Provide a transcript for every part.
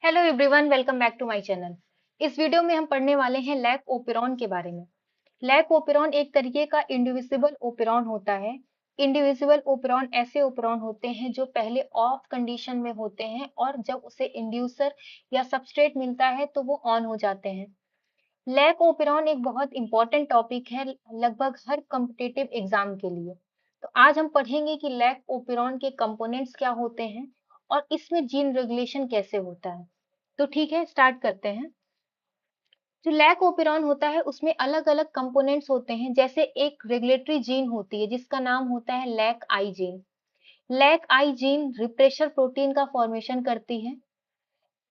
Hello everyone, welcome back to my channel. इस video में हम पढ़ने वाले हैं लैक ओपेरॉन के बारे में। लैक ओपेरॉन एक तरीके का इंडिविजिबल ओपेरॉन होता है। इंडिविजिबल ओपेरॉन ऐसे ओपेरॉन होते हैं जो पहले ऑफ कंडीशन में होते हैं और जब उसे इंड्यूसर या सबस्ट्रेट मिलता है तो वो ऑन हो जाते हैं। लैक ओपेरॉन एक बहुत इंपॉर्टेंट टॉपिक है लगभग हर कॉम्पिटिटिव एग्जाम के लिए। तो आज हम पढ़ेंगे कि लैक ओपेरॉन के कंपोनेंट्स क्या होते हैं और इसमें जीन रेगुलेशन कैसे होता है। तो ठीक है, स्टार्ट करते हैं। जो लैक ओपेरॉन होता है उसमें अलग अलग कंपोनेंट्स होते हैं। जैसे एक रेगुलेटरी जीन होती है जिसका नाम होता है lac I gene. Lac I gene repressor protein का फॉर्मेशन करती है।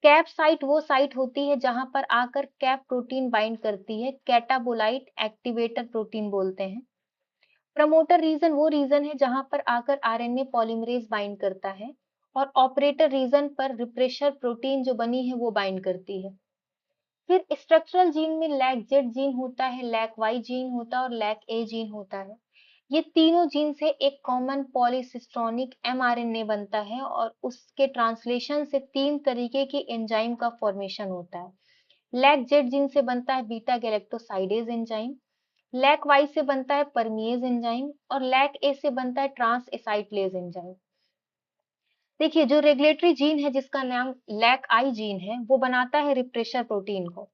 कैप साइट वो साइट होती है जहां पर आकर कैप प्रोटीन बाइंड करती है, कैटाबोलाइट एक्टिवेटर प्रोटीन बोलते हैं। प्रमोटर रीजन वो रीजन है जहां पर आकर आरएनए पॉलीमरेज बाइंड करता है। और ऑपरेटर रीजन पर रिप्रेशर प्रोटीन जो बनी है वो बाइंड करती है। फिर स्ट्रक्चरल जीन में लैक जेड जीन होता है, लैक वाई जीन होता है और लैक ए जीन होता है। ये तीनों जीन से एक कॉमन पॉलीसिस्टोनिक एमआरएनए बनता है और उसके ट्रांसलेशन से तीन तरीके के एंजाइम का फॉर्मेशन होता है। लैक जेड जीन से बनता है beta galactosidase enzyme, lac y से बनता है परमिएज एंजाइम और लैक ए से बनता है ट्रांस एसाइक्लेज एंजाइम। देखिए, जो रेगुलेटरी जीन है जिसका नाम लैक आई जीन है वो बनाता है रिप्रेशर प्रोटीन को।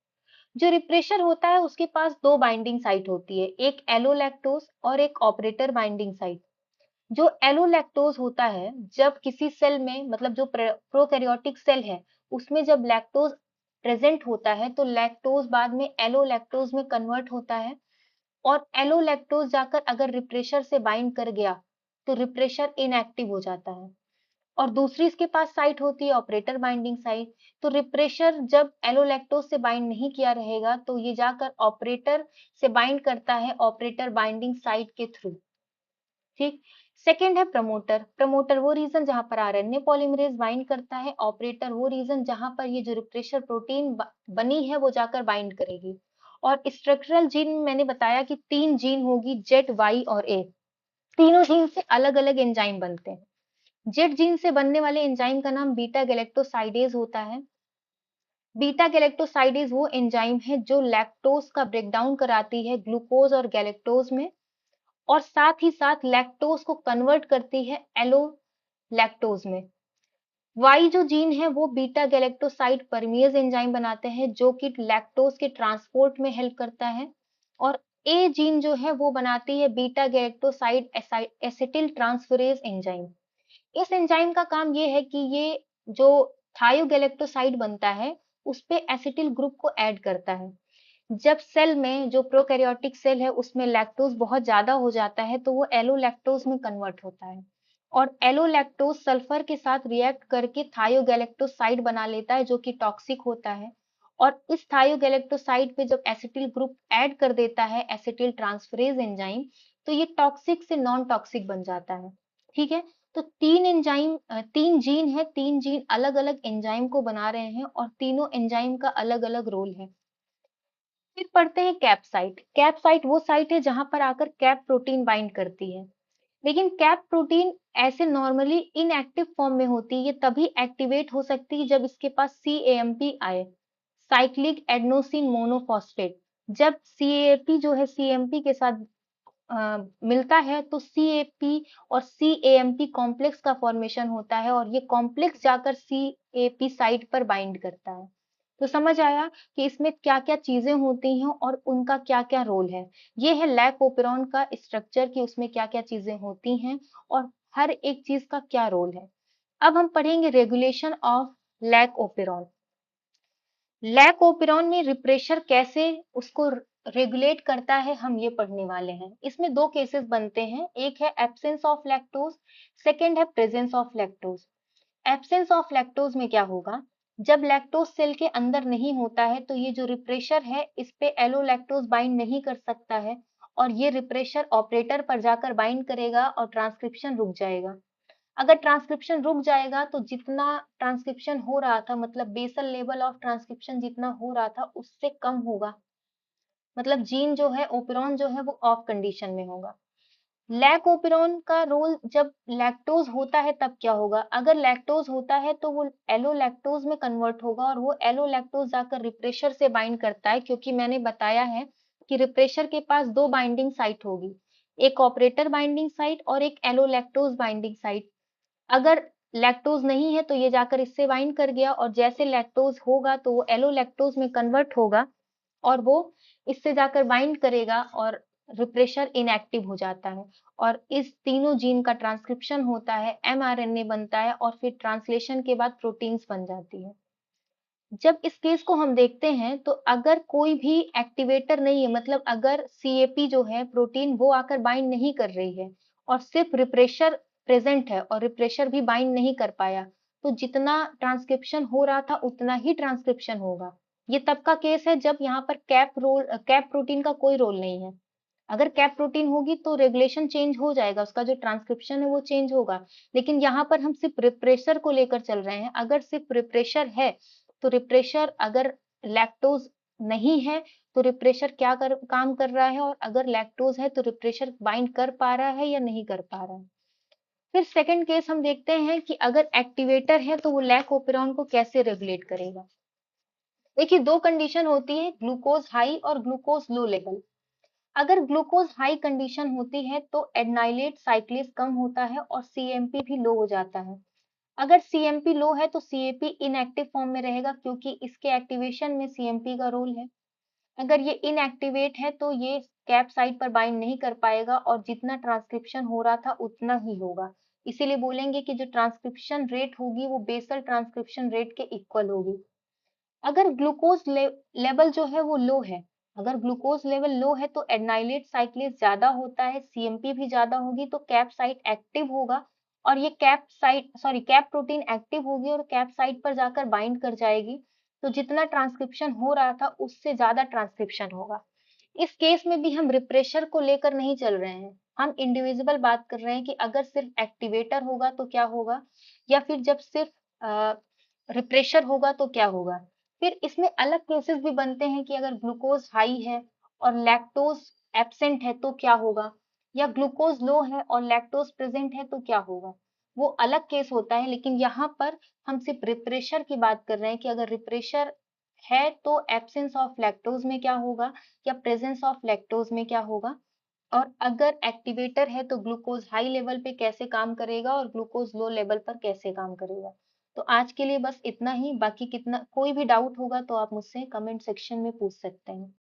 जो रिप्रेशर होता है उसके पास दो बाइंडिंग साइट होती है, एक एलोलैक्टोज और एक ऑपरेटर बाइंडिंग साइट। जो एलोलैक्टोज होता है, जब किसी सेल में मतलब जो प्रोकैरियोटिक सेल है उसमें जब लैक्टोज प्रेजेंट होता है तो लैक्टोज बाद में एलोलैक्टोज में कन्वर्ट होता है। और एलोलैक्टोज जाकर अगर रिप्रेशर से बाइंड कर गया तो रिप्रेशर इनएक्टिव हो जाता है। और दूसरी इसके पास साइट होती है ऑपरेटर बाइंडिंग साइट। तो रिप्रेशर जब एलोलैक्टोज से बाइंड नहीं किया रहेगा तो ये जाकर ऑपरेटर से बाइंड करता है ऑपरेटर बाइंडिंग साइट के थ्रू। ठीक। सेकेंड है प्रमोटर। प्रमोटर वो रीजन जहां पर आरएनए पॉलीमरेज बाइंड करता है, ऑपरेटर वो रीजन जहां पर ये जो रिप्रेशर प्रोटीन बनी है वो जाकर बाइंड करेगी। और स्ट्रक्चरल जीन में मैंने बताया कि तीन जीन होगी, जेड वाई और ए। तीनों जीन से अलग अलग एंजाइम बनते हैं। जेड जीन से बनने वाले एंजाइम का नाम बीटा गैलेक्टोसाइडेज होता है। बीटा गैलेक्टोसाइडेज वो एंजाइम है जो लैक्टोज का ब्रेकडाउन कराती है ग्लूकोज और गैलेक्टोज में और साथ ही साथ लैक्टोज को कन्वर्ट करती है एलो लैक्टोज में। वाई जो जीन है वो बीटा गैलेक्टोसाइड परमिएज एंजाइम बनाते हैं जो कि लैक्टोज के ट्रांसपोर्ट में हेल्प करता है। और ए जीन जो है वो बनाती है beta galactoside acetyl transferase enzyme. इस एंजाइम का काम ये है कि ये जो थायोगैलेक्टोसाइड बनता है उस पे एसिटिल ग्रुप को ऐड करता है। जब सेल में जो प्रोकैरियोटिक सेल है उसमें लैक्टोज बहुत ज्यादा हो जाता है तो वो एलोलैक्टोज में कन्वर्ट होता है। और एलोलैक्टोज सल्फर के साथ रिएक्ट करके थायोगैलेक्टोसाइड बना लेता है जो कि टॉक्सिक होता है। और इस थायोगैलेक्टोसाइड पे जब एसिटिल ग्रुप ऐड कर देता है एसिटिल ट्रांसफरेज एंजाइम तो ये टॉक्सिक से नॉन टॉक्सिक बन जाता है। ठीक है। तो तीन जीन है, तीन जीन अलग अलग एंजाइम को बना रहे हैं और तीनों एंजाइम का अलग अलग रोल है। फिर पढ़ते हैं कैप साइट। कैप साइट वो साइट है जहां पर आकर कैप प्रोटीन बाइंड करती है। लेकिन कैप प्रोटीन ऐसे नॉर्मली इनएक्टिव फॉर्म में होती है, ये तभी एक्टिवेट हो सकती है जब इसके पास सीएमपी आए, साइक्लिक एडेनोसिन मोनोफॉस्फेट। जब सीएपी जो है सीएमपी के साथ मिलता है तो सीएपी और सीएमपी कॉम्प्लेक्स का फॉर्मेशन होता है और ये कॉम्प्लेक्स जाकर सीएपी साइट पर बाइंड करता है। तो समझ आया कि इसमें क्या क्या चीजें होती हैं और उनका क्या क्या रोल है। ये है लैक ओपेरॉन का स्ट्रक्चर कि उसमें क्या क्या चीजें होती हैं और हर एक चीज का क्या रोल है। अब हम पढ़ेंगे regulation of lac operon. Lac operon में रिप्रेशर कैसे उसको रेगुलेट करता है हम ये पढ़ने वाले हैं। इसमें दो केसेस बनते हैं, एक है एब्सेंस ऑफ लैक्टोज, सेकंड है presence of lactose. Absence of lactose में क्या होगा, जब लैक्टोज सेल के अंदर नहीं होता है तो ये जो रिप्रेशर है इस पे एलोलैक्टोज बाइंड नहीं कर सकता है और ये रिप्रेशर ऑपरेटर पर जाकर बाइंड करेगा और ट्रांसक्रिप्शन रुक जाएगा। अगर ट्रांसक्रिप्शन रुक जाएगा तो जितना ट्रांसक्रिप्शन हो रहा था मतलब बेसल लेवल ऑफ ट्रांसक्रिप्शन जितना हो रहा था उससे कम होगा। मतलब जीन जो है ओपेरॉन जो है वो ऑफ कंडीशन में होगा। लैक ओपेरॉन का रोल जब लैक्टोज होता है तब क्या होगा? अगर लैक्टोज होता है तो वो एलोलैक्टोज में कन्वर्ट होगा और वो एलोलैक्टोज जाकर रिप्रेशर से बाइंड करता है, क्योंकि मैंने बताया है कि रिप्रेशर के पास दो बाइंडिंग साइट होगी, एक ऑपरेटर बाइंडिंग साइट और एक एलोलैक्टोज बाइंडिंग साइट। अगर लैक्टोज नहीं है तो ये जाकर इससे बाइंड कर गया और जैसे लैक्टोज होगा तो वो एलोलैक्टोज में कन्वर्ट होगा और वो इससे जाकर बाइंड करेगा और रिप्रेशर इनएक्टिव हो जाता है और इस तीनों जीन का ट्रांसक्रिप्शन होता है, एमआरएनए बनता है और फिर ट्रांसलेशन के बाद प्रोटीन्स बन जाती है। जब इस केस को हम देखते हैं तो अगर कोई भी एक्टिवेटर नहीं है, मतलब अगर सीएपी जो है प्रोटीन वो आकर बाइंड नहीं कर रही है और सिर्फ रिप्रेशर प्रेजेंट है और रिप्रेशर भी बाइंड नहीं कर पाया, तो जितना ट्रांसक्रिप्शन हो रहा था उतना ही ट्रांसक्रिप्शन होगा। ये तब का केस है जब यहाँ पर कैप प्रोटीन का कोई रोल नहीं है। अगर कैप प्रोटीन होगी तो रेगुलेशन चेंज हो जाएगा, उसका जो ट्रांसक्रिप्शन है वो चेंज होगा। लेकिन यहाँ पर हम सिर्फ रिप्रेशर को लेकर चल रहे हैं। अगर सिर्फ रिप्रेशर है तो रिप्रेशर, अगर लैक्टोज नहीं है तो रिप्रेशर काम कर रहा है, और अगर लैक्टोज है तो रिप्रेशर बाइंड कर पा रहा है या नहीं कर पा रहा है। फिर सेकंड केस हम देखते हैं कि अगर एक्टिवेटर है तो वो लैक ओपेरॉन को कैसे रेगुलेट करेगा। देखिए, दो कंडीशन होती है, ग्लूकोज हाई और ग्लूकोज लो लेवल। अगर ग्लूकोज हाई कंडीशन होती है तो एडनाइलेट साइक्लेज कम होता है और सीएमपी भी लो हो जाता है। अगर सीएमपी लो है तो सीएपी इनएक्टिव फॉर्म में रहेगा, क्योंकि इसके एक्टिवेशन में सीएमपी का रोल है। अगर ये इनएक्टिवेट है तो ये कैप साइट पर बाइंड नहीं कर पाएगा और जितना ट्रांसक्रिप्शन हो रहा था उतना ही होगा। इसीलिए बोलेंगे कि जो ट्रांसक्रिप्शन रेट होगी वो बेसल ट्रांसक्रिप्शन रेट के इक्वल होगी। अगर ग्लूकोज लेवल जो है वो लो है, अगर ग्लूकोज लेवल लो है तो एडनाइलेट साइक्लेज ज्यादा होता है, सीएमपी भी ज्यादा होगी, तो कैप साइट एक्टिव होगा और ये कैप प्रोटीन एक्टिव होगी और कैप साइट पर जाकर बाइंड कर जाएगी। तो जितना ट्रांसक्रिप्शन हो रहा था उससे ज्यादा ट्रांसक्रिप्शन होगा। इस केस में भी हम रिप्रेशर को लेकर नहीं चल रहे हैं, हम इंडिविजुअल बात कर रहे हैं कि अगर सिर्फ एक्टिवेटर होगा तो क्या होगा, या फिर जब सिर्फ रिप्रेशर होगा तो क्या होगा। फिर इसमें अलग केसेस भी बनते हैं कि अगर ग्लूकोज हाई है और लैक्टोज एब्सेंट है तो क्या होगा, या ग्लूकोज लो है और लैक्टोज प्रेजेंट है तो क्या होगा। वो अलग केस होता है, लेकिन यहाँ पर हम सिर्फ रिप्रेशर की बात कर रहे हैं कि अगर रिप्रेशर है तो एब्सेंस ऑफ लैक्टोज में क्या होगा या प्रेजेंस ऑफ लैक्टोज में क्या होगा, और अगर एक्टिवेटर है तो ग्लूकोज हाई लेवल पे कैसे काम करेगा और ग्लूकोज लो लेवल पर कैसे काम करेगा। तो आज के लिए बस इतना ही, बाकी कितना कोई भी डाउट होगा तो आप मुझसे कमेंट सेक्शन में पूछ सकते हैं।